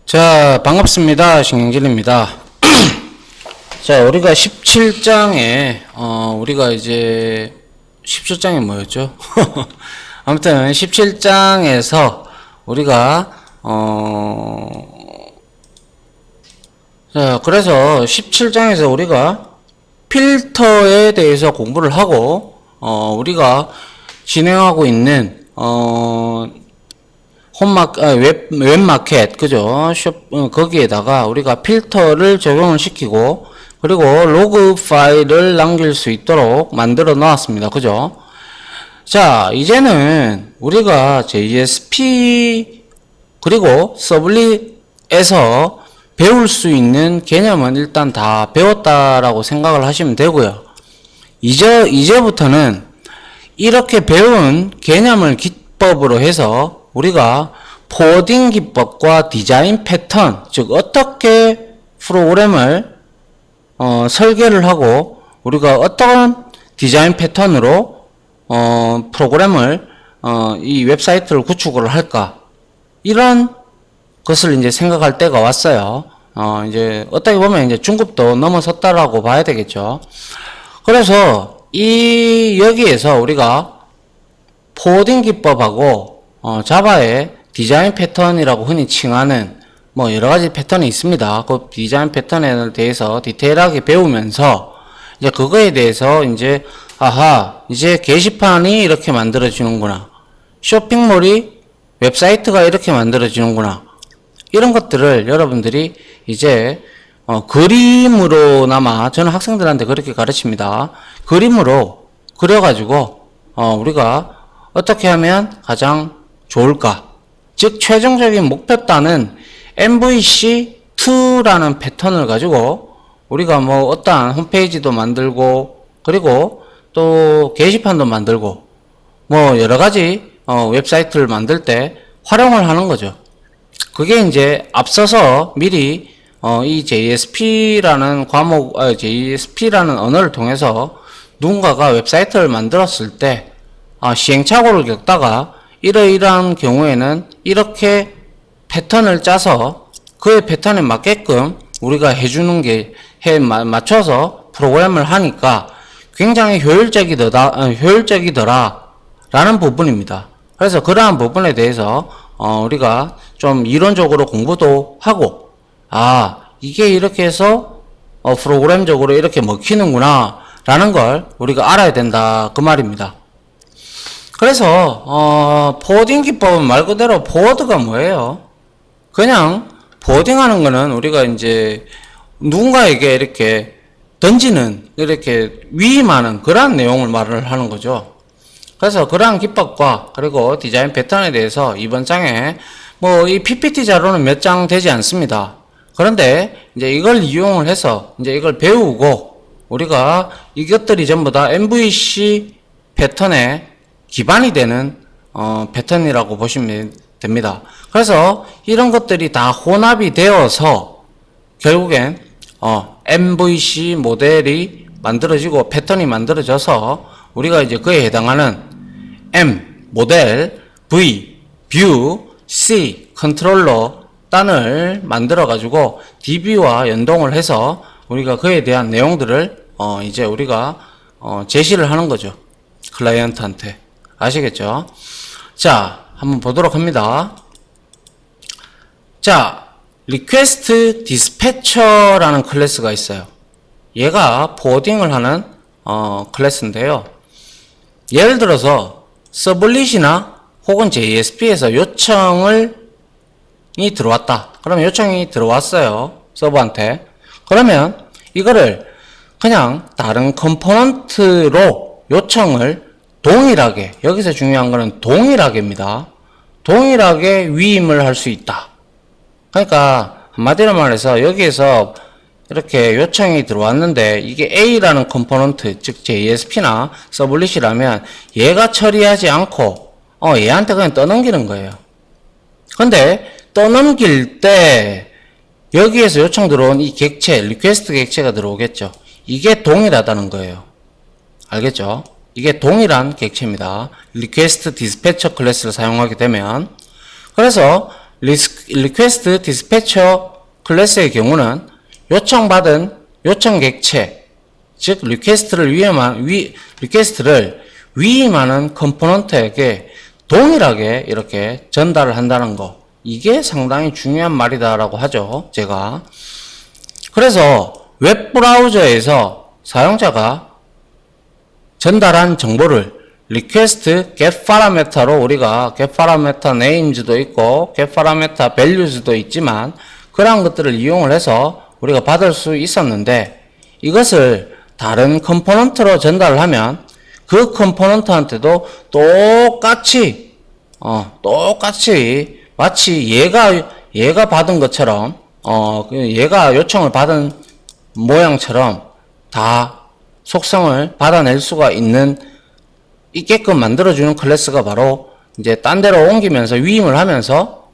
자, 반갑습니다. 신경진입니다. 자, 우리가 17장에, 우리가 이제, 17장이 뭐였죠? 아무튼, 17장에서 우리가, 자, 그래서 17장에서 우리가 필터에 대해서 공부를 하고, 우리가 진행하고 있는, 웹마켓, 그죠? 거기에다가 우리가 필터를 적용을 시키고, 그리고 로그 파일을 남길 수 있도록 만들어 놓았습니다. 그죠? 자, 이제는 우리가 JSP, 그리고 서블릿에서 배울 수 있는 개념은 일단 다 배웠다라고 생각을 하시면 되고요. 이제부터는 이렇게 배운 개념을 기법으로 해서 우리가 포워딩 기법과 디자인 패턴, 즉 어떻게 프로그램을 설계를 하고 우리가 어떤 디자인 패턴으로 프로그램을 이 웹사이트를 구축을 할까, 이런 것을 이제 생각할 때가 왔어요. 이제 어떻게 보면 이제 중급도 넘어섰다라고 봐야 되겠죠. 그래서 여기에서 우리가 포워딩 기법하고 자바의 디자인 패턴이라고 흔히 칭하는 뭐 여러가지 패턴이 있습니다. 그 디자인 패턴에 대해서 디테일하게 배우면서 이제 그거에 대해서 이제 이제 게시판이 이렇게 만들어지는구나, 쇼핑몰이 웹사이트가 이렇게 만들어지는구나, 이런 것들을 여러분들이 이제 그림으로나마, 저는 학생들한테 그렇게 가르칩니다. 그림으로 그려가지고 우리가 어떻게 하면 가장 좋을까? 즉 최종적인 목표단은 MVC2라는 패턴을 가지고 우리가 뭐 어떠한 홈페이지도 만들고, 그리고 또 게시판도 만들고, 뭐 여러가지 웹사이트를 만들 때 활용을 하는 거죠. 그게 이제 앞서서 미리 이 JSP라는 JSP라는 언어를 통해서 누군가가 웹사이트를 만들었을 때 시행착오를 겪다가 이러이러한 경우에는 이렇게 패턴을 짜서 그의 패턴에 맞게끔 우리가 해주는 게 맞춰서 프로그램을 하니까 굉장히 효율적이더라 라는 부분입니다. 그래서 그러한 부분에 대해서 우리가 좀 이론적으로 공부도 하고, 이게 이렇게 해서 프로그램적으로 이렇게 먹히는구나 라는 걸 우리가 알아야 된다, 그 말입니다. 그래서 포워딩 기법은 말 그대로 포워드가 뭐예요? 그냥 포워딩하는 거는 우리가 이제 누군가에게 이렇게 던지는, 이렇게 위임하는 그러한 내용을 말을 하는 거죠. 그래서 그러한 기법과 그리고 디자인 패턴에 대해서 이번 장에 뭐 이 PPT 자료는 몇 장 되지 않습니다. 그런데 이제 이걸 이용을 해서 이제 이걸 배우고 우리가 이것들이 전부 다 MVC 패턴에 기반이 되는 패턴이라고 보시면 됩니다. 그래서 이런 것들이 다 혼합이 되어서 결국엔 MVC 모델이 만들어지고 패턴이 만들어져서 우리가 이제 그에 해당하는 M 모델, V 뷰, C 컨트롤러 단을 만들어 가지고 DB와 연동을 해서 우리가 그에 대한 내용들을 이제 우리가 제시를 하는 거죠, 클라이언트한테. 아시겠죠? 자, 한번 보도록 합니다. 자, 리퀘스트 디스패처라는 클래스가 있어요. 얘가 포워딩을 하는 클래스인데요. 예를 들어서 서블릿이나 혹은 JSP에서 요청이 들어왔다. 그러면 요청이 들어왔어요, 서버한테. 그러면 이거를 그냥 다른 컴포넌트로 요청을 동일하게, 여기서 중요한 거는 동일하게입니다. 동일하게 위임을 할 수 있다. 그러니까 한마디로 말해서 여기에서 이렇게 요청이 들어왔는데 이게 A라는 컴포넌트, 즉 JSP나 서블릿이라면 얘가 처리하지 않고 얘한테 그냥 떠넘기는 거예요. 근데 떠넘길 때 여기에서 요청 들어온 이 객체, 리퀘스트 객체가 들어오겠죠. 이게 동일하다는 거예요. 알겠죠? 이게 동일한 객체입니다. 리퀘스트 디스패처 클래스를 사용하게 되면. 그래서 리퀘스트 디스패처 클래스의 경우는 요청받은 요청 객체, 즉 리퀘스트를 위임하는 컴포넌트에게 동일하게 이렇게 전달을 한다는 거, 이게 상당히 중요한 말이다라고 하죠, 제가. 그래서 웹브라우저에서 사용자가 전달한 정보를 request get parameter로 우리가 get parameter names도 있고 get parameter values도 있지만 그러한 것들을 이용을 해서 우리가 받을 수 있었는데, 이것을 다른 컴포넌트로 전달을 하면 그 컴포넌트한테도 똑같이 마치 얘가 받은 것처럼 얘가 요청을 받은 모양처럼 다 속성을 받아낼 수가 있게끔 만들어주는 클래스가 바로 이제 딴 데로 옮기면서 위임을 하면서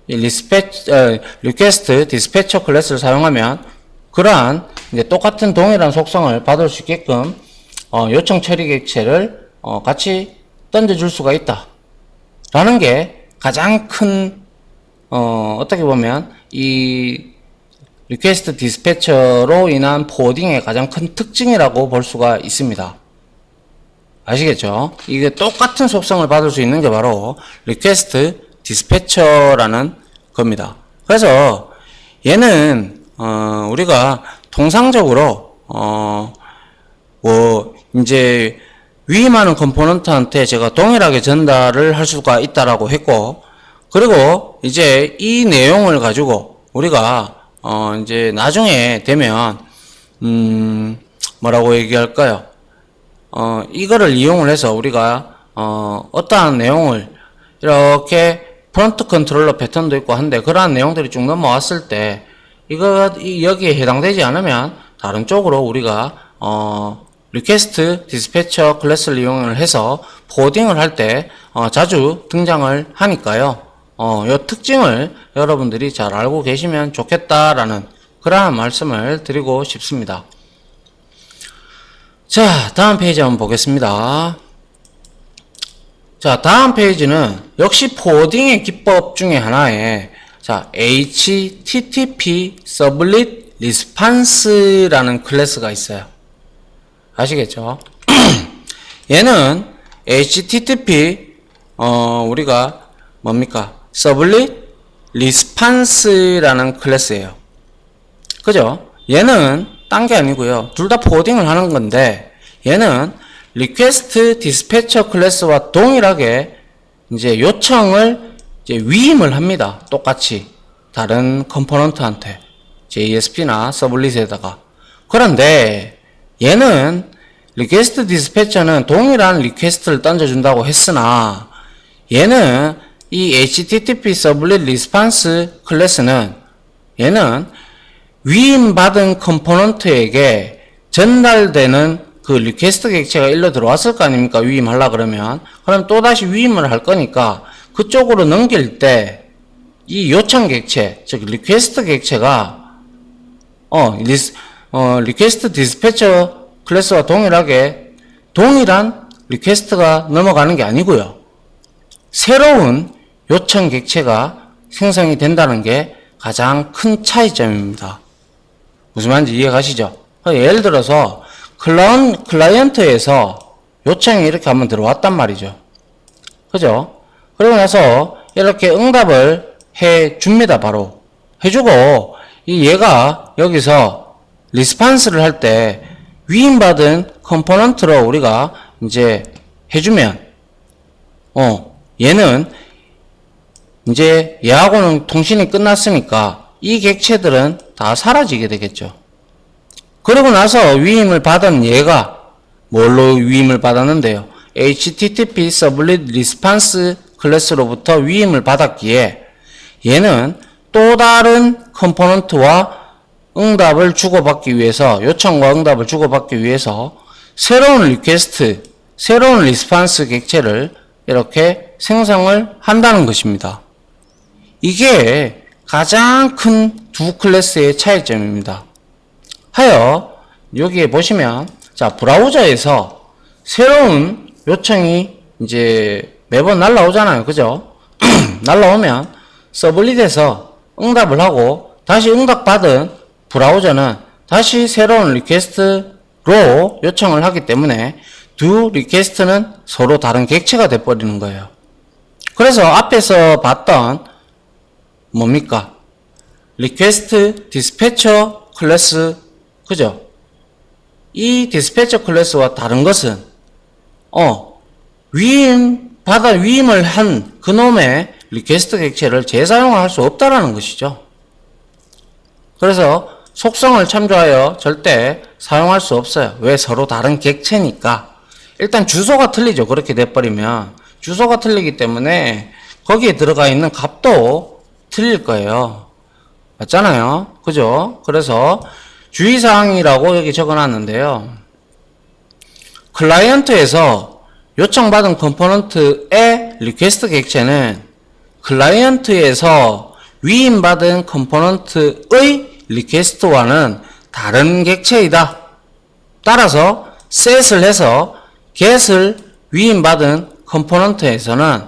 리퀘스트 디스패처 클래스를 사용하면 그러한 이제 똑같은 동일한 속성을 받을 수 있게끔 요청 처리 객체를 같이 던져줄 수가 있다 라는 게 가장 큰 어떻게 보면 이 리퀘스트 디스패처로 인한 포워딩의 가장 큰 특징이라고 볼 수가 있습니다. 아시겠죠? 이게 똑같은 속성을 받을 수 있는 게 바로 리퀘스트 디스패처라는 겁니다. 그래서 얘는 우리가 통상적으로 이제 위임하는 컴포넌트한테 제가 동일하게 전달을 할 수가 있다라고 했고, 그리고 이제 이 내용을 가지고 우리가 이제 나중에 되면 뭐라고 얘기할까요? 이거를 이용을 해서 우리가 어떠한 내용을 이렇게 프론트 컨트롤러 패턴도 있고 한데, 그러한 내용들이 쭉 넘어왔을 때 여기에 해당되지 않으면 다른 쪽으로 우리가 리퀘스트 디스패처 클래스를 이용을 해서 포워딩을 할 때 자주 등장을 하니까요. 이 특징을 여러분들이 잘 알고 계시면 좋겠다라는 그러한 말씀을 드리고 싶습니다. 자, 다음 페이지 한번 보겠습니다. 자, 다음 페이지는 역시 포워딩의 기법 중에 하나에 HTTP Sublit Response라는 클래스가 있어요. 아시겠죠? 얘는 HTTP 우리가 뭡니까? Sublit Response라는 클래스예요. 그죠? 얘는 딴 게 아니고요. 둘 다 포워딩을 하는 건데, 얘는 리퀘스트 디스패처 클래스와 동일하게 이제 요청을 이제 위임을 합니다. 똑같이 다른 컴포넌트한테 JSP나 서블릿에다가. 그런데 얘는 리퀘스트 디스패처는 동일한 리퀘스트를 던져준다고 했으나, 얘는 이 HTTP 서블릿 리스판스 클래스는 얘는 위임받은 컴포넌트에게 전달되는 그 리퀘스트 객체가 일로 들어왔을 거 아닙니까? 위임하려 그러면. 그럼 또다시 위임을 할 거니까 그쪽으로 넘길 때 이 요청 객체, 즉 리퀘스트 객체가 리퀘스트 디스패처 클래스와 동일한 리퀘스트가 넘어가는 게 아니고요. 새로운 요청 객체가 생성이 된다는 게 가장 큰 차이점입니다. 무슨 말인지 이해가시죠? 예를 들어서 클라이언트에서 요청이 이렇게 한번 들어왔단 말이죠. 그죠? 그러고 나서 이렇게 응답을 해 줍니다. 바로 해주고, 얘가 여기서 리스판스를 할 때 위임받은 컴포넌트로 우리가 이제 해주면 얘는 이제 얘하고는 통신이 끝났으니까 이 객체들은 다 사라지게 되겠죠. 그러고 나서 위임을 받은 얘가 뭘로 위임을 받았는데요? HTTP Sublit Response 클래스로부터 위임을 받았기에 얘는 또 다른 컴포넌트와 응답을 주고받기 위해서, 요청과 응답을 주고받기 위해서 새로운 리퀘스트, 새로운 리스판스 객체를 이렇게 생성을 한다는 것입니다. 이게 가장 큰 두 클래스의 차이점입니다. 하여 여기에 보시면 브라우저에서 새로운 요청이 이제 매번 날라오잖아요. 그죠? 날라오면 서블릿에서 응답을 하고 다시 응답받은 브라우저는 다시 새로운 리퀘스트로 요청을 하기 때문에 두 리퀘스트는 서로 다른 객체가 돼버리는 거예요. 그래서 앞에서 봤던 뭡니까? 리퀘스트 디스패처 클래스, 그죠? 이 디스패처 클래스와 다른 것은 위임을 한 그놈의 리퀘스트 객체를 재사용할 수 없다라는 것이죠. 그래서 속성을 참조하여 절대 사용할 수 없어요. 왜? 서로 다른 객체니까. 일단 주소가 틀리죠. 그렇게 돼버리면 주소가 틀리기 때문에 거기에 들어가 있는 값도 틀릴 거예요. 맞잖아요. 그죠? 그래서 주의사항이라고 여기 적어놨는데요. 클라이언트에서 요청받은 컴포넌트의 리퀘스트 객체는 클라이언트에서 위임받은 컴포넌트의 리퀘스트와는 다른 객체이다. 따라서 set을 해서 get을 위임받은 컴포넌트에서는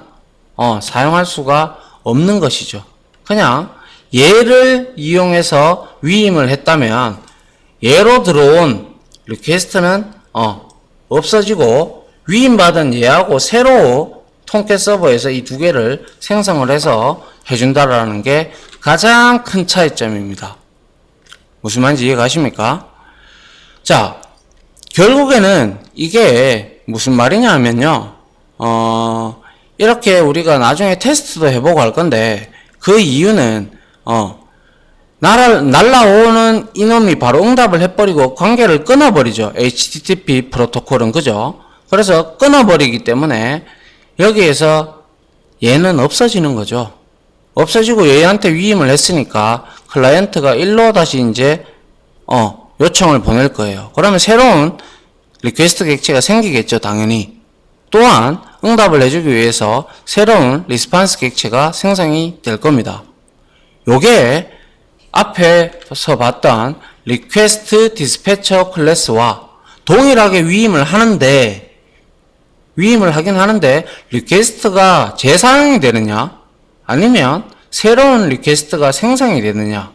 사용할 수가 없는 것이죠. 그냥 얘를 이용해서 위임을 했다면 얘로 들어온 리퀘스트는 없어지고 위임받은 얘하고 새로 통깨 서버에서 이 두 개를 생성을 해서 해준다라는 게 가장 큰 차이점입니다. 무슨 말인지 이해가십니까? 자, 결국에는 이게 무슨 말이냐 하면요. 이렇게 우리가 나중에 테스트도 해보고 할 건데 그 이유는 날라오는 이놈이 바로 응답을 해버리고 관계를 끊어버리죠. HTTP 프로토콜은. 그죠? 그래서 끊어버리기 때문에 여기에서 얘는 없어지는 거죠. 없어지고 얘한테 위임을 했으니까 클라이언트가 일로 다시 이제 요청을 보낼 거예요. 그러면 새로운 리퀘스트 객체가 생기겠죠. 당연히. 또한 응답을 해주기 위해서 새로운 리스판스 객체가 생성이 될 겁니다. 요게 앞에서 봤던 리퀘스트 디스패처 클래스와 동일하게 위임을 하긴 하는데 리퀘스트가 재사용이 되느냐 아니면 새로운 리퀘스트가 생성이 되느냐,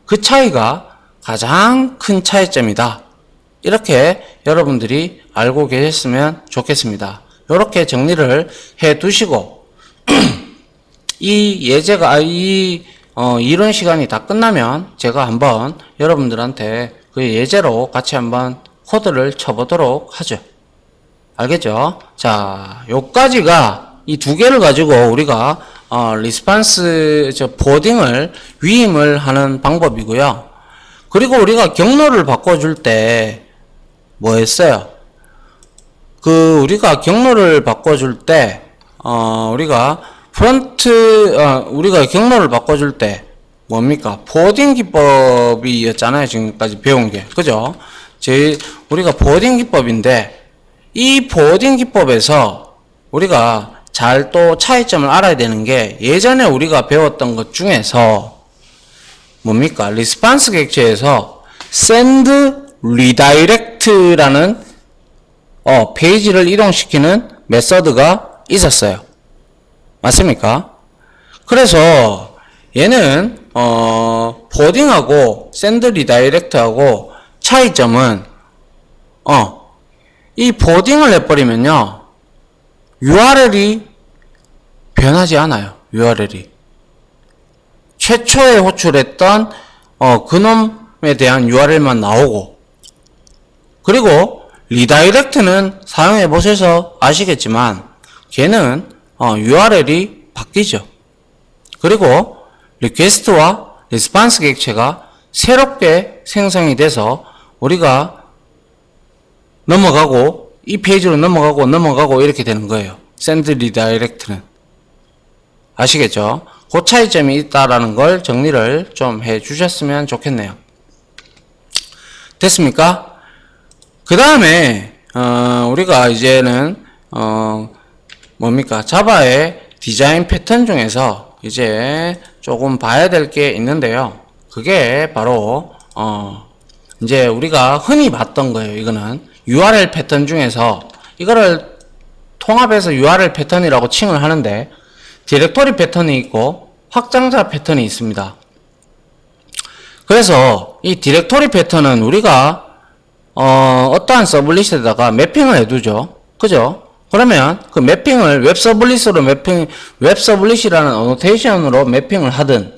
그 차이가 가장 큰 차이점이다. 이렇게 여러분들이 알고 계셨으면 좋겠습니다. 이렇게 정리를 해 두시고 이 예제가 이론 시간이 다 끝나면 제가 한번 여러분들한테 그 예제로 같이 한번 코드를 쳐보도록 하죠. 알겠죠? 자, 요까지가 이 두 개를 가지고 우리가 리스판스 보딩을 위임을 하는 방법이고요. 그리고 우리가 경로를 바꿔줄 때 뭐 했어요? 우리가 경로를 바꿔줄 때 우리가 우리가 경로를 바꿔줄 때 뭡니까? 포딩 기법이었잖아요. 지금까지 배운 게. 그죠? 우리가 포딩 기법인데 이 포딩 기법에서 우리가 잘 또 차이점을 알아야 되는 게 예전에 우리가 배웠던 것 중에서 뭡니까? 리스판스 객체에서 send redirect라는 페이지를 이동시키는 메서드가 있었어요. 맞습니까? 그래서 얘는 포딩하고 send redirect하고 차이점은 이 포딩을 해버리면요 URL이 변하지 않아요. URL이 최초에 호출했던 그놈에 대한 URL만 나오고, 그리고 리다이렉트는 사용해 보셔서 아시겠지만 걔는 URL이 바뀌죠. 그리고 리퀘스트와 리스판스 객체가 새롭게 생성이 돼서 우리가 넘어가고 이 페이지로 넘어가고 이렇게 되는 거예요. send redirect는. 아시겠죠? 그 차이점이 있다라는 걸 정리를 좀 해 주셨으면 좋겠네요. 됐습니까? 그 다음에 우리가 이제는 뭡니까? 자바의 디자인 패턴 중에서 이제 조금 봐야 될 게 있는데요. 그게 바로 이제 우리가 흔히 봤던 거예요. 이거는 URL 패턴 중에서 이거를 통합해서 URL 패턴이라고 칭을 하는데 디렉토리 패턴이 있고 확장자 패턴이 있습니다. 그래서 이 디렉토리 패턴은 우리가 어떠한 서블릿에다가 매핑을 해두죠. 그죠? 그러면 그 매핑을 웹 서블릿이라는 어노테이션으로 매핑을 하든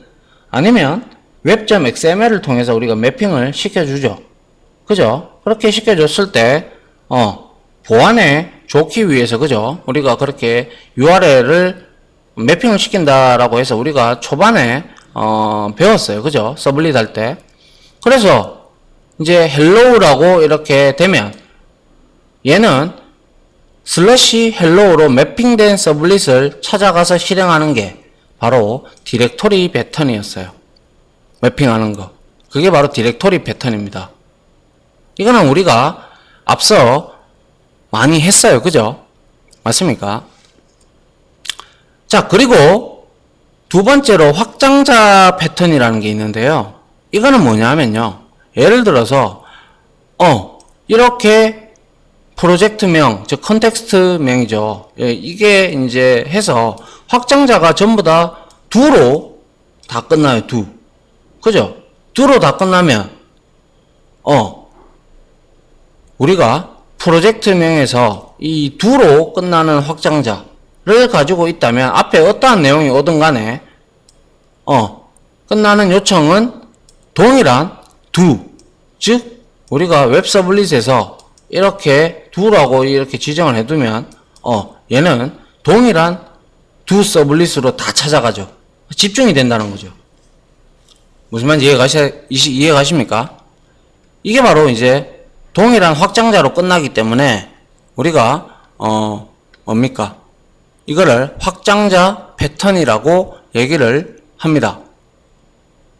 아니면 web.xml을 통해서 우리가 매핑을 시켜주죠. 그죠? 그렇게 시켜줬을 때 보안에 좋기 위해서, 그죠? 우리가 그렇게 URL을 매핑을 시킨다라고 해서 우리가 초반에 배웠어요. 그죠? 서블릿 할 때. 그래서 이제 헬로우라고 이렇게 되면 얘는 슬래시 헬로우로 매핑된 서블릿을 찾아가서 실행하는 게 바로 디렉토리 패턴이었어요. 매핑하는 거. 그게 바로 디렉토리 패턴입니다. 이거는 우리가 앞서 많이 했어요. 그죠? 맞습니까? 자, 그리고 두 번째로 확장자 패턴이라는 게 있는데요. 이거는 뭐냐면요. 예를 들어서 이렇게 프로젝트명, 즉 컨텍스트명이죠. 예, 이게 이제 해서 확장자가 전부 다 do로 다 끝나요. do. 그죠? do로 다 끝나면 우리가 프로젝트명에서 이 do로 끝나는 확장자를 가지고 있다면 앞에 어떠한 내용이 오든 간에 끝나는 요청은 동일한 do, 즉 우리가 웹 서블릿에서 이렇게 do라고 이렇게 지정을 해두면 얘는 동일한 do 서블릿으로 다 찾아가죠. 집중이 된다는 거죠. 무슨 말인지 이해가십니까? 이게 바로 이제 동일한 확장자로 끝나기 때문에 우리가 뭡니까? 이거를 확장자 패턴이라고 얘기를 합니다.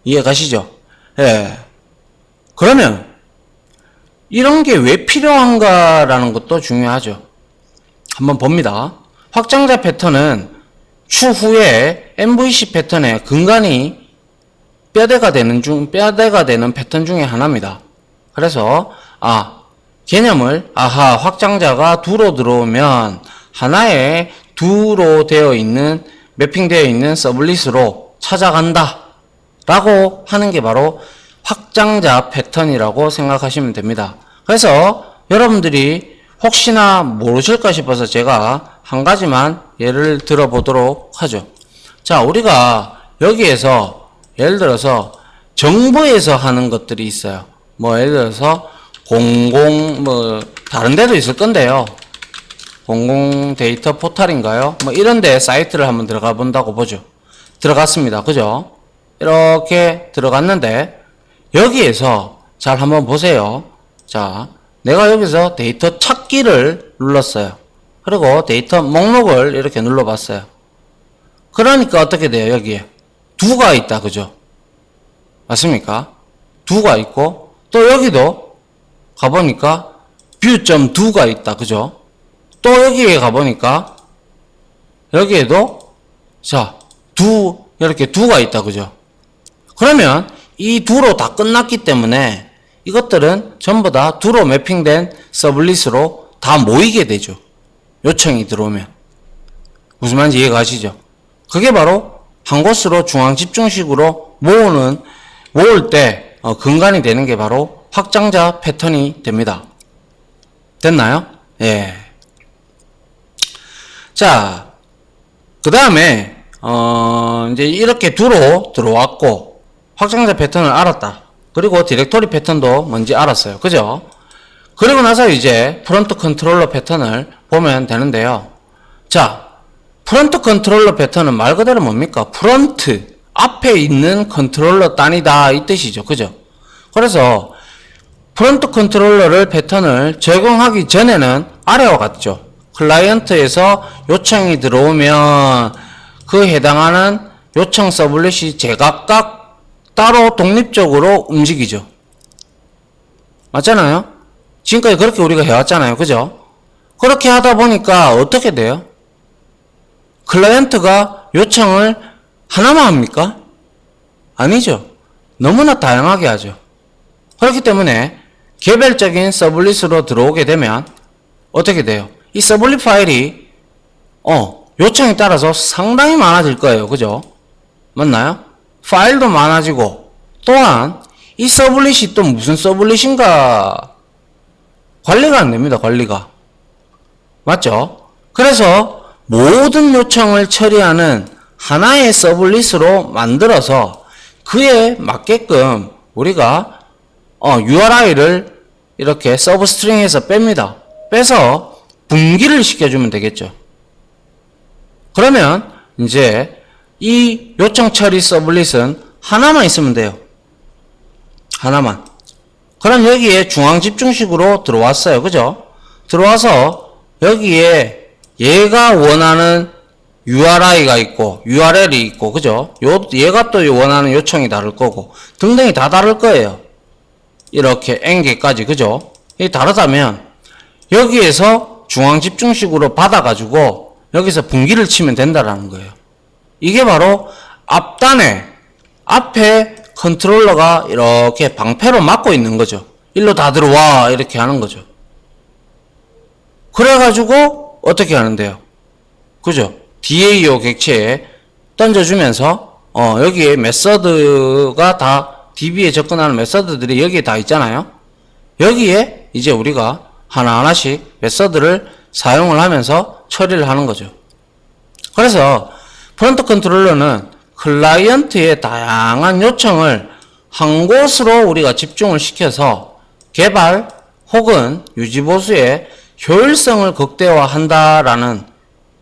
이해가시죠? 예. 그러면 이런 게 왜 필요한가라는 것도 중요하죠. 한번 봅니다. 확장자 패턴은 추후에 MVC 패턴의 근간이 뼈대가 되는 패턴 중에 하나입니다. 그래서 개념을 확장자가 do로 들어오면 하나의 do로 되어 있는 매핑되어 있는 서블릿으로 찾아간다 라고 하는 게 바로 확장자 패턴이라고 생각하시면 됩니다. 그래서 여러분들이 혹시나 모르실까 싶어서 제가 한 가지만 예를 들어 보도록 하죠. 자, 우리가 여기에서 예를 들어서 정부에서 하는 것들이 있어요. 예를 들어서 다른 데도 있을 건데요. 공공 데이터 포탈인가요? 이런 데 사이트를 한번 들어가 본다고 보죠. 들어갔습니다. 그죠? 이렇게 들어갔는데 여기에서 잘 한번 보세요. 자, 내가 여기서 데이터 찾기를 눌렀어요. 그리고 데이터 목록을 이렇게 눌러봤어요. 그러니까 어떻게 돼요? 여기에 do가 있다. 그죠? 맞습니까? do가 있고 또 여기도 가보니까 view.do가 있다. 그죠? 또 여기에 가보니까 여기에도 do 이렇게 do가 있다. 그죠? 그러면 이 do로 다 끝났기 때문에 이것들은 전부 다 do로 매핑된 서블릿으로 다 모이게 되죠. 요청이 들어오면. 무슨 말인지 이해가 가시죠? 그게 바로 한 곳으로 중앙 집중식으로 모을 때 근간이 되는 게 바로 확장자 패턴이 됩니다. 됐나요? 예. 자, 그 다음에 이제 이렇게 do로 들어왔고 확장자 패턴을 알았다. 그리고 디렉토리 패턴도 뭔지 알았어요. 그죠? 그리고 나서 이제 프론트 컨트롤러 패턴을 보면 되는데요. 자, 프론트 컨트롤러 패턴은 말 그대로 뭡니까? 프론트, 앞에 있는 컨트롤러 단이다 이 뜻이죠. 그죠? 그래서 프론트 컨트롤러를 패턴을 적용하기 전에는 아래와 같죠. 클라이언트에서 요청이 들어오면 그 해당하는 요청 서블릿이 제각각 따로 독립적으로 움직이죠. 맞잖아요? 지금까지 그렇게 우리가 해왔잖아요. 그죠? 그렇게 하다 보니까 어떻게 돼요? 클라이언트가 요청을 하나만 합니까? 아니죠. 너무나 다양하게 하죠. 그렇기 때문에 개별적인 서블릿으로 들어오게 되면 어떻게 돼요? 이 서블릿 파일이 요청에 따라서 상당히 많아질 거예요. 그죠? 맞나요? 파일도 많아지고, 또한 이 서블릿이 또 무슨 서블릿인가 관리가 안 됩니다. 관리가. 맞죠? 그래서 모든 요청을 처리하는 하나의 서블릿으로 만들어서 그에 맞게끔 우리가 URI를 이렇게 서브 스트링에서 뺍니다. 빼서 분기를 시켜주면 되겠죠. 그러면 이제 이 요청 처리 서블릿은 하나만 있으면 돼요. 하나만. 그럼 여기에 중앙 집중식으로 들어왔어요. 그죠? 들어와서 여기에 얘가 원하는 URI가 있고 URL이 있고 그죠? 얘가 또 원하는 요청이 다를 거고 등등이 다 다를 거예요. 이렇게 N개까지 그죠? 이 다르다면 여기에서 중앙 집중식으로 받아가지고 여기서 분기를 치면 된다라는 거예요. 이게 바로 앞에 컨트롤러가 이렇게 방패로 막고 있는 거죠. 일로 다 들어와 이렇게 하는 거죠. 그래가지고 어떻게 하는데요? 그죠? DAO 객체에 던져주면서 여기에 메서드가 다 DB에 접근하는 메서드들이 여기에 다 있잖아요. 여기에 이제 우리가 하나하나씩 메서드를 사용을 하면서 처리를 하는 거죠. 그래서 프론트 컨트롤러는 클라이언트의 다양한 요청을 한 곳으로 우리가 집중을 시켜서 개발 혹은 유지보수의 효율성을 극대화한다라는,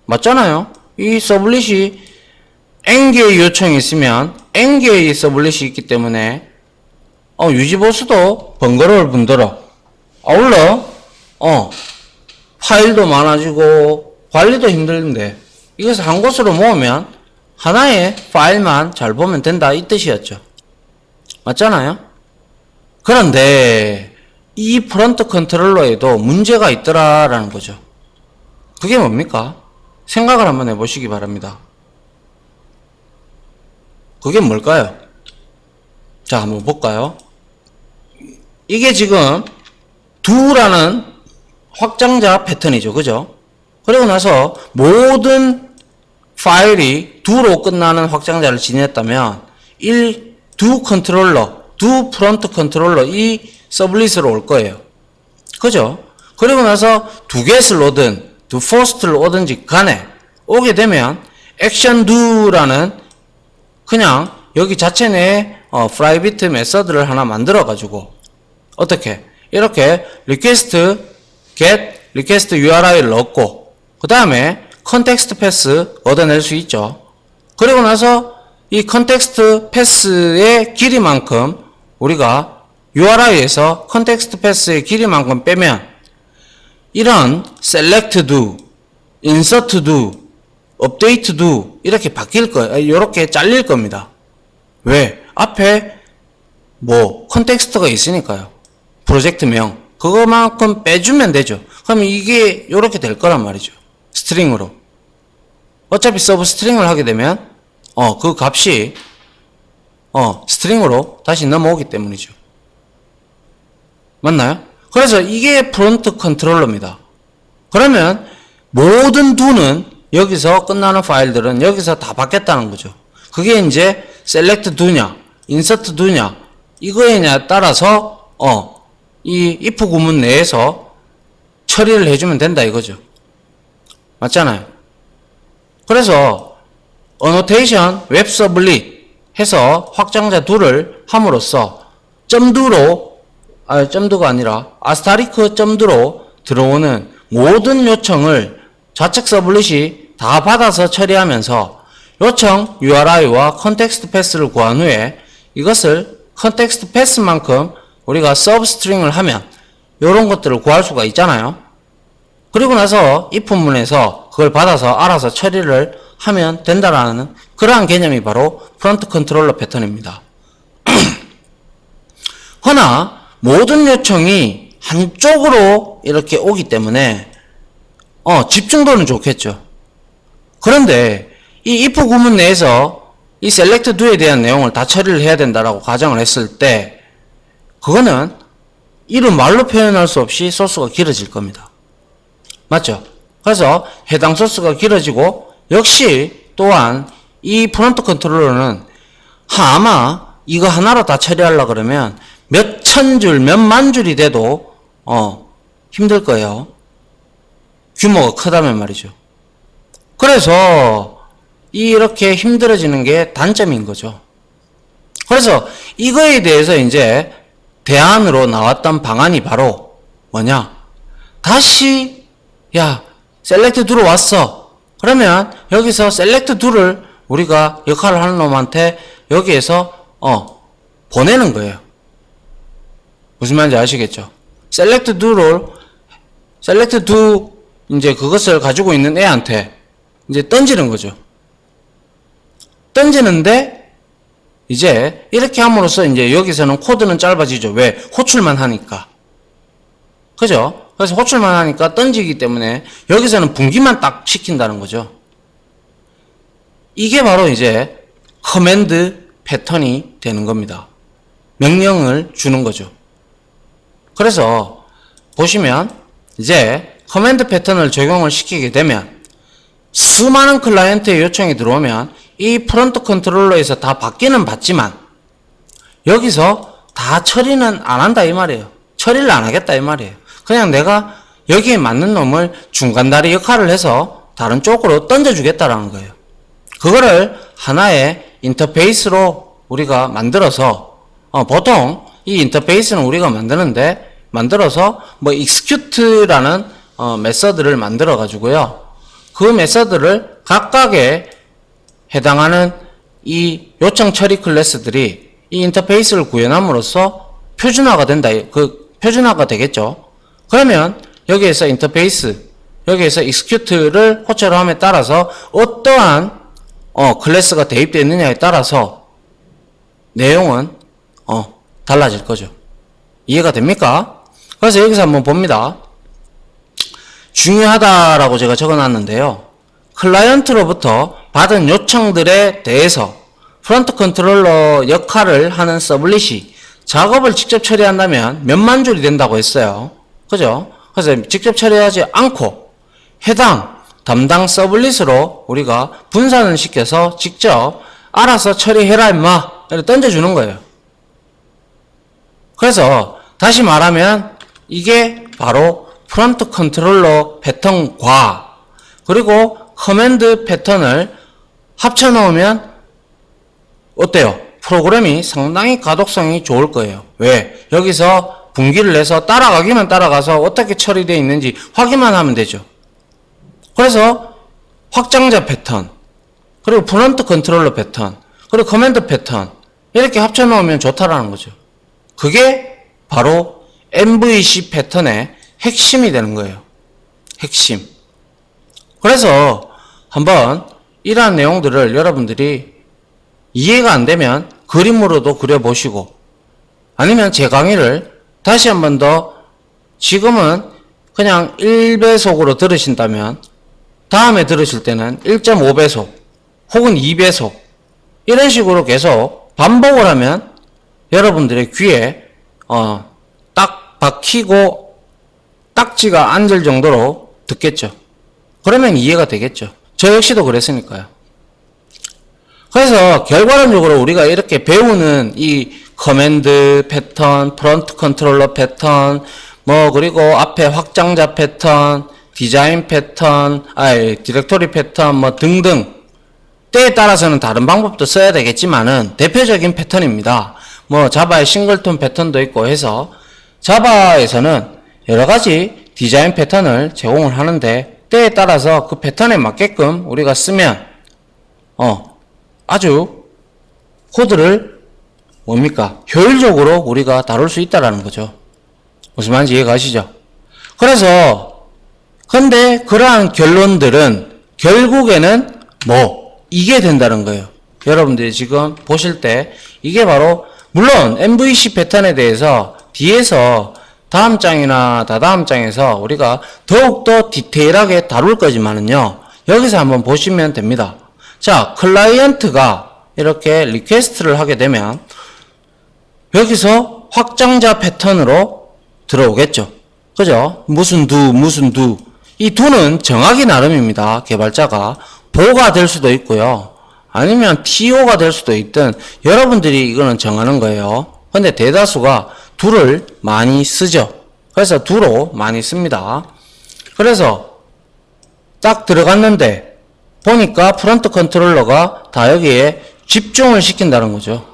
맞잖아요. 이 서블릿이 N개의 요청이 있으면 N개의 서블릿이 있기 때문에 유지보수도 번거로울 뿐더러 아울러 파일도 많아지고 관리도 힘든데 이것을 한 곳으로 모으면 하나의 파일만 잘 보면 된다 이 뜻이었죠. 맞잖아요. 그런데 이 프론트 컨트롤러에도 문제가 있더라라는 거죠. 그게 뭡니까? 생각을 한번 해보시기 바랍니다. 그게 뭘까요? 자, 한번 볼까요? 이게 지금 do라는 확장자 패턴이죠. 그죠? 그리고 나서 모든 파일이 do로 끝나는 확장자를 지녔다면 do 컨트롤러, do 프론트 컨트롤러 이 서블릿으로 올 거예요. 그죠? 그리고 나서 do get을 오든 do first를 오든지 간에 오게 되면 action do라는 그냥 여기 자체 내에 프라이빗 메서드를 하나 만들어 가지고 어떻게 이렇게 request get request URI를 넣고 그 다음에 컨텍스트 패스 얻어낼 수 있죠. 그리고 나서 이 컨텍스트 패스의 길이만큼 우리가 URI에서 컨텍스트 패스의 길이만큼 빼면 이런 select do, insert do, update do 이렇게 바뀔 거예요. 이렇게 잘릴 겁니다. 왜? 앞에 뭐 컨텍스트가 있으니까요. 프로젝트명 그거만큼 빼주면 되죠. 그럼 이게 이렇게 될 거란 말이죠. 스트링으로. 어차피 서브 스트링을 하게 되면 그 값이 스트링으로 다시 넘어오기 때문이죠. 맞나요? 그래서 이게 프론트 컨트롤러입니다. 그러면 모든 do는 여기서 끝나는 파일들은 여기서 다 받겠다는 거죠. 그게 이제 select do냐, insert do냐 이거에 따라서 이 if 구문 내에서 처리를 해주면 된다 이거죠. 맞잖아요. 그래서 annotation 웹 서블릿 해서 확장자 2를 함으로써 점도가 아니라 아스타리크 점도로 들어오는 모든 요청을 좌측 서블릿이 다 받아서 처리하면서 요청 URI와 컨텍스트 패스를 구한 후에 이것을 컨텍스트 패스만큼 우리가 서브 스트링을 하면 이런 것들을 구할 수가 있잖아요. 그리고 나서 if 문에서 그걸 받아서 알아서 처리를 하면 된다라는 그러한 개념이 바로 프론트 컨트롤러 패턴입니다. 허나 모든 요청이 한쪽으로 이렇게 오기 때문에 집중도는 좋겠죠. 그런데 이 if 구문 내에서 이 select do에 대한 내용을 다 처리를 해야 된다라고 가정을 했을 때 그거는 이를 말로 표현할 수 없이 소스가 길어질 겁니다. 맞죠? 그래서 해당 소스가 길어지고 역시 또한 이 프론트 컨트롤러는 아마 이거 하나로 다 처리하려 그러면 몇 천 줄, 몇 만 줄이 돼도 힘들 거예요. 규모가 크다면 말이죠. 그래서 이렇게 힘들어지는 게 단점인 거죠. 그래서 이거에 대해서 이제 대안으로 나왔던 방안이 바로 뭐냐? 다시 셀렉트 들어왔어. 그러면 여기서 셀렉트 2를 우리가 역할을 하는 놈한테 여기에서 보내는 거예요. 무슨 말인지 아시겠죠? 셀렉트 2 이제 그것을 가지고 있는 애한테 이제 던지는 거죠. 던지는데 이제 이렇게 함으로써 이제 여기서는 코드는 짧아지죠. 왜? 호출만 하니까. 그죠? 그래서 호출만 하니까 던지기 때문에 여기서는 분기만 딱 시킨다는 거죠. 이게 바로 이제 커맨드 패턴이 되는 겁니다. 명령을 주는 거죠. 그래서 보시면 이제 커맨드 패턴을 적용을 시키게 되면 수많은 클라이언트의 요청이 들어오면 이 프론트 컨트롤러에서 다 받기는 받지만 여기서 다 처리는 안 한다 이 말이에요. 처리를 안 하겠다 이 말이에요. 그냥 내가 여기에 맞는 놈을 중간다리 역할을 해서 다른 쪽으로 던져주겠다라는 거예요. 그거를 하나의 인터페이스로 우리가 만들어서 보통 이 인터페이스는 우리가 만들어서 뭐 execute라는 메서드를 만들어 가지고요. 그 메서드를 각각의 해당하는 이 요청 처리 클래스들이 이 인터페이스를 구현함으로써 표준화가 된다. 표준화가 되겠죠. 그러면 여기에서 인터페이스, 여기에서 execute를 호출을 함에 따라서 어떠한 클래스가 대입되느냐에 따라서 내용은 달라질 거죠. 이해가 됩니까? 그래서 여기서 한번 봅니다. 중요하다라고 제가 적어놨는데요. 클라이언트로부터 받은 요청들에 대해서 프론트 컨트롤러 역할을 하는 서블릿이 작업을 직접 처리한다면 몇만 줄이 된다고 했어요. 그죠? 그래서 직접 처리하지 않고 해당 담당 서블릿으로 우리가 분산을 시켜서 직접 알아서 처리해라 임마 이렇게 던져주는 거예요. 그래서 다시 말하면 이게 바로 프론트 컨트롤러 패턴과 그리고 커맨드 패턴을 합쳐 놓으면 어때요? 프로그램이 상당히 가독성이 좋을 거예요. 왜? 여기서 분기를 내서 따라가기만 따라가서 어떻게 처리되어 있는지 확인만 하면 되죠. 그래서 확장자 패턴, 그리고 프론트 컨트롤러 패턴, 그리고 커맨드 패턴 이렇게 합쳐 놓으면 좋다라는 거죠. 그게 바로 MVC 패턴의 핵심이 되는 거예요. 핵심. 그래서 한번 이러한 내용들을 여러분들이 이해가 안 되면 그림으로도 그려보시고 아니면 제 강의를 다시 한 번 더 지금은 그냥 1배속으로 들으신다면 다음에 들으실 때는 1.5배속 혹은 2배속 이런 식으로 계속 반복을 하면 여러분들의 귀에 딱 박히고 딱지가 앉을 정도로 듣겠죠. 그러면 이해가 되겠죠. 저 역시도 그랬으니까요. 그래서 결과론적으로 우리가 이렇게 배우는 이 커맨드 패턴, 프론트 컨트롤러 패턴, 그리고 앞에 확장자 패턴, 디자인 패턴, 디렉토리 패턴, 등등. 때에 따라서는 다른 방법도 써야 되겠지만은 대표적인 패턴입니다. 자바의 싱글톤 패턴도 있고 해서 자바에서는 여러 가지 디자인 패턴을 제공을 하는데 때에 따라서 그 패턴에 맞게끔 우리가 쓰면 아주 코드를 효율적으로 우리가 다룰 수 있다라는 거죠. 무슨 말인지 이해가 가시죠? 그래서 근데 그러한 결론들은 결국에는 이게 된다는 거예요. 여러분들이 지금 보실 때 이게 바로 물론 MVC 패턴에 대해서 뒤에서 다음 장이나 다다음 장에서 우리가 더욱더 디테일하게 다룰 거지만은요. 여기서 한번 보시면 됩니다. 자, 클라이언트가 이렇게 리퀘스트를 하게 되면 여기서 확장자 패턴으로 들어오겠죠. 그죠? 무슨 두. 이 두는 정하기 나름입니다. 개발자가 보가 될 수도 있고요. 아니면 TO가 될 수도 있든 여러분들이 이거는 정하는 거예요. 근데 대다수가 do를 많이 쓰죠. 그래서 do로 많이 씁니다. 그래서 딱 들어갔는데 보니까 프론트 컨트롤러가 다 여기에 집중을 시킨다는 거죠.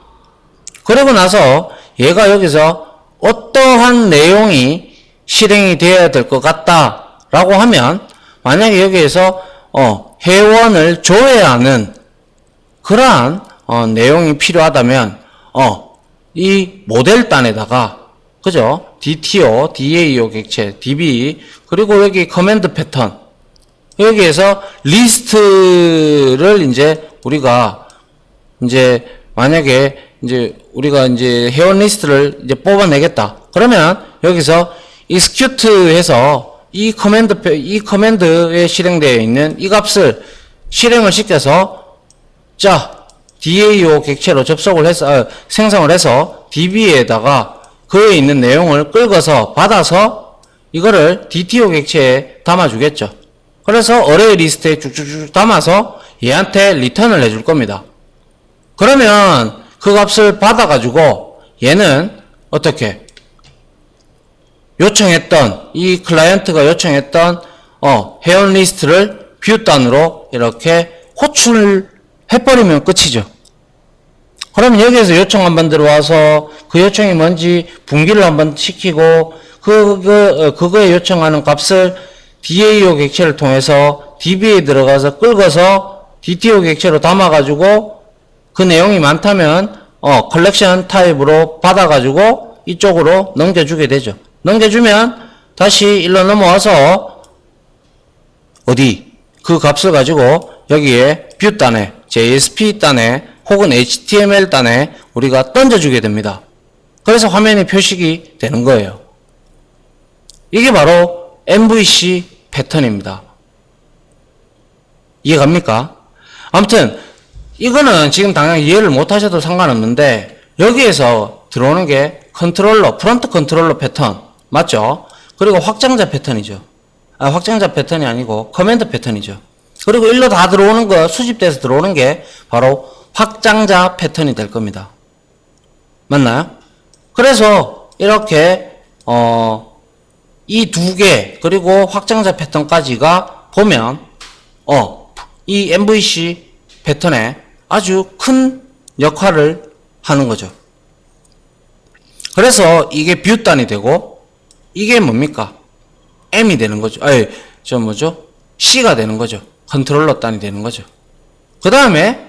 그러고 나서 얘가 여기서 어떠한 내용이 실행이 되어야 될 것 같다 라고 하면, 만약에 여기에서 회원을 조회하는 그러한 내용이 필요하다면 이 모델단에다가, 그죠? DTO, DAO 객체, DB, 그리고 여기 커맨드 패턴, 여기에서 리스트를 이제 우리가 이제 만약에 이제 우리가 이제 회원 리스트를 이제 뽑아내겠다. 그러면 여기서 execute 해서 이 커맨드에 실행되어 있는 이 값을 실행을 시켜서, 자, DAO 객체로 접속을 해서, 생성을 해서 DB에다가 그에 있는 내용을 끌어서 받아서 이거를 DTO 객체에 담아주겠죠. 그래서 어레이 리스트에 쭉쭉쭉 담아서 얘한테 리턴을 해줄 겁니다. 그러면 그 값을 받아가지고 얘는 어떻게 요청했던, 이 클라이언트가 요청했던 회원 리스트를 뷰 단으로 이렇게 호출해버리면 끝이죠. 그러면 여기에서 요청 한번 들어와서 그 요청이 뭔지 분기를 한번 시키고 그거에 요청하는 값을 DAO 객체를 통해서 DB에 들어가서 끌어서 DTO 객체로 담아가지고 그 내용이 많다면 컬렉션 타입으로 받아가지고 이쪽으로 넘겨주게 되죠. 넘겨주면 다시 일로 넘어와서 어디 그 값을 가지고 여기에 뷰 단에, JSP 단에 혹은 HTML 단에 우리가 던져주게 됩니다. 그래서 화면이 표식이 되는 거예요. 이게 바로 MVC 패턴입니다. 이해갑니까? 아무튼 이거는 지금 당연히 이해를 못 하셔도 상관없는데, 여기에서 들어오는 게 컨트롤러, 프론트 컨트롤러 패턴 맞죠? 그리고 확장자 패턴이죠. 확장자 패턴이 아니고 커맨드 패턴이죠. 그리고 일로 다 들어오는 거, 수집돼서 들어오는 게 바로 확장자 패턴이 될 겁니다. 맞나요? 그래서 이렇게 이 두 개, 그리고 확장자 패턴까지가 보면 이 MVC 패턴에 아주 큰 역할을 하는 거죠. 그래서 이게 뷰 단이 되고, 이게 뭡니까? M이 되는 거죠. C가 되는 거죠. 컨트롤러 단이 되는 거죠. 그 다음에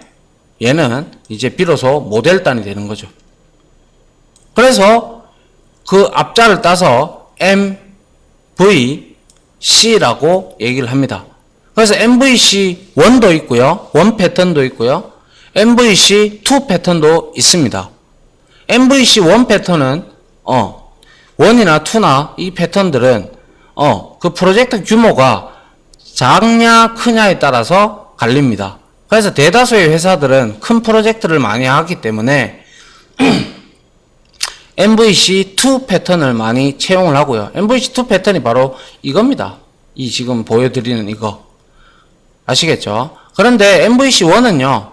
얘는 이제 비로소 모델 단이 되는 거죠. 그래서 그 앞자를 따서 MVC라고 얘기를 합니다. 그래서 MVC1도 있고요. 1 패턴도 있고요. MVC2 패턴도 있습니다. MVC1 패턴은 1이나 2나 이 패턴들은 그 프로젝트 규모가 작냐 크냐에 따라서 갈립니다. 그래서 대다수의 회사들은 큰 프로젝트를 많이 하기 때문에 MVC2 패턴을 많이 채용을 하고요. MVC2 패턴이 바로 이겁니다. 이 지금 보여드리는 이거. 아시겠죠? 그런데 MVC1은요,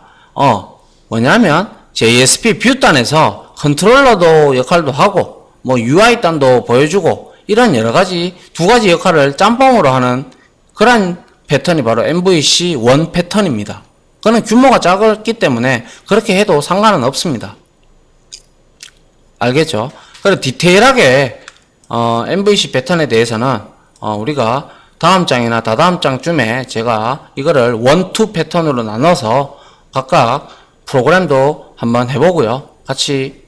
뭐냐면 JSP 뷰 단에서 컨트롤러도 역할도 하고, 뭐 UI 단도 보여주고, 이런 여러 가지, 두 가지 역할을 짬뽕으로 하는 그런 패턴이 바로 MVC1 패턴입니다. 그는 규모가 작기 때문에 그렇게 해도 상관은 없습니다. 알겠죠? 그리고 디테일하게 MVC 패턴에 대해서는 우리가 다음 장이나 다다음 장쯤에 제가 이거를 1, 2 패턴으로 나눠서 각각 프로그램도 한번 해보고요. 같이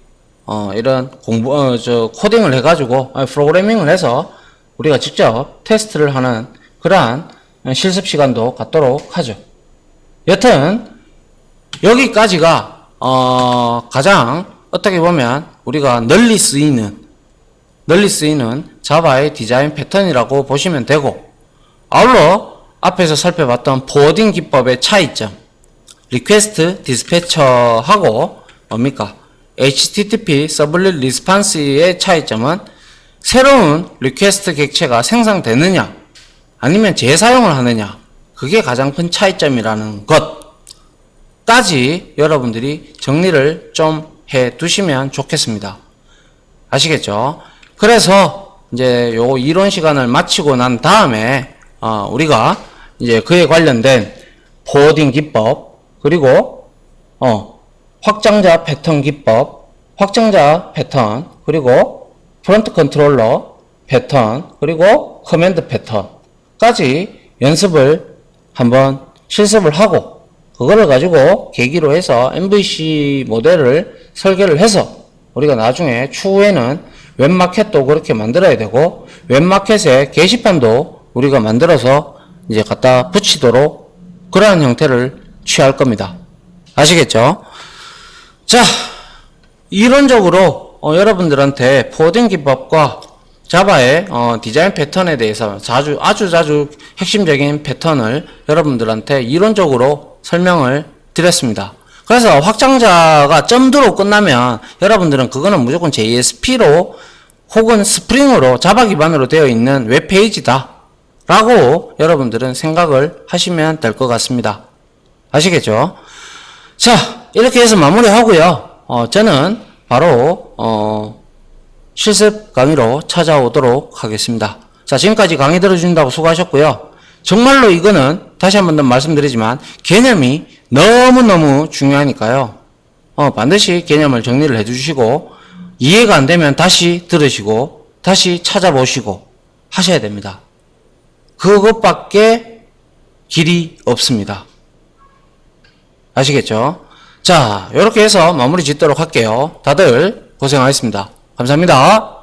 이런 코딩을 해가지고 프로그래밍을 해서 우리가 직접 테스트를 하는 그러한 실습 시간도 갖도록 하죠. 여튼 여기까지가 가장 어떻게 보면 우리가 널리 쓰이는 자바의 디자인 패턴이라고 보시면 되고, 아울러 앞에서 살펴봤던 포워딩 기법의 차이점, 리퀘스트 디스패처하고 뭡니까? HTTP 서블릿 리스판스의 차이점은 새로운 리퀘스트 객체가 생성되느냐 아니면 재사용을 하느냐, 그게 가장 큰 차이점이라는 것. 까지 여러분들이 정리를 좀 해 두시면 좋겠습니다. 아시겠죠? 그래서 이제 요 이론 시간을 마치고 난 다음에 우리가 이제 그에 관련된 포워딩 기법, 그리고 확장자 패턴 기법, 확장자 패턴, 그리고 프론트 컨트롤러 패턴, 그리고 커맨드 패턴까지 연습을 한번 실습을 하고, 그거를 가지고 계기로 해서 MVC 모델을 설계를 해서 우리가 나중에 추후에는 웹마켓도 그렇게 만들어야 되고, 웹마켓에 게시판도 우리가 만들어서 이제 갖다 붙이도록 그러한 형태를 취할 겁니다. 아시겠죠? 자, 이론적으로 여러분들한테 포워딩 기법과 자바의 디자인 패턴에 대해서 아주 자주 핵심적인 패턴을 여러분들한테 이론적으로 설명을 드렸습니다. 그래서 확장자가 점드로 끝나면 여러분들은 그거는 무조건 JSP로 혹은 스프링으로 자바 기반으로 되어 있는 웹페이지다 라고 여러분들은 생각을 하시면 될 것 같습니다. 아시겠죠? 자, 이렇게 해서 마무리하고요. 저는 바로 실습 강의로 찾아오도록 하겠습니다. 자, 지금까지 강의 들어주신다고 수고하셨고요. 정말로 이거는 다시 한 번 더 말씀드리지만 개념이 너무너무 중요하니까요. 반드시 개념을 정리를 해주시고, 이해가 안 되면 다시 들으시고 다시 찾아보시고 하셔야 됩니다. 그것밖에 길이 없습니다. 아시겠죠? 자, 이렇게 해서 마무리 짓도록 할게요. 다들 고생하셨습니다. 감사합니다.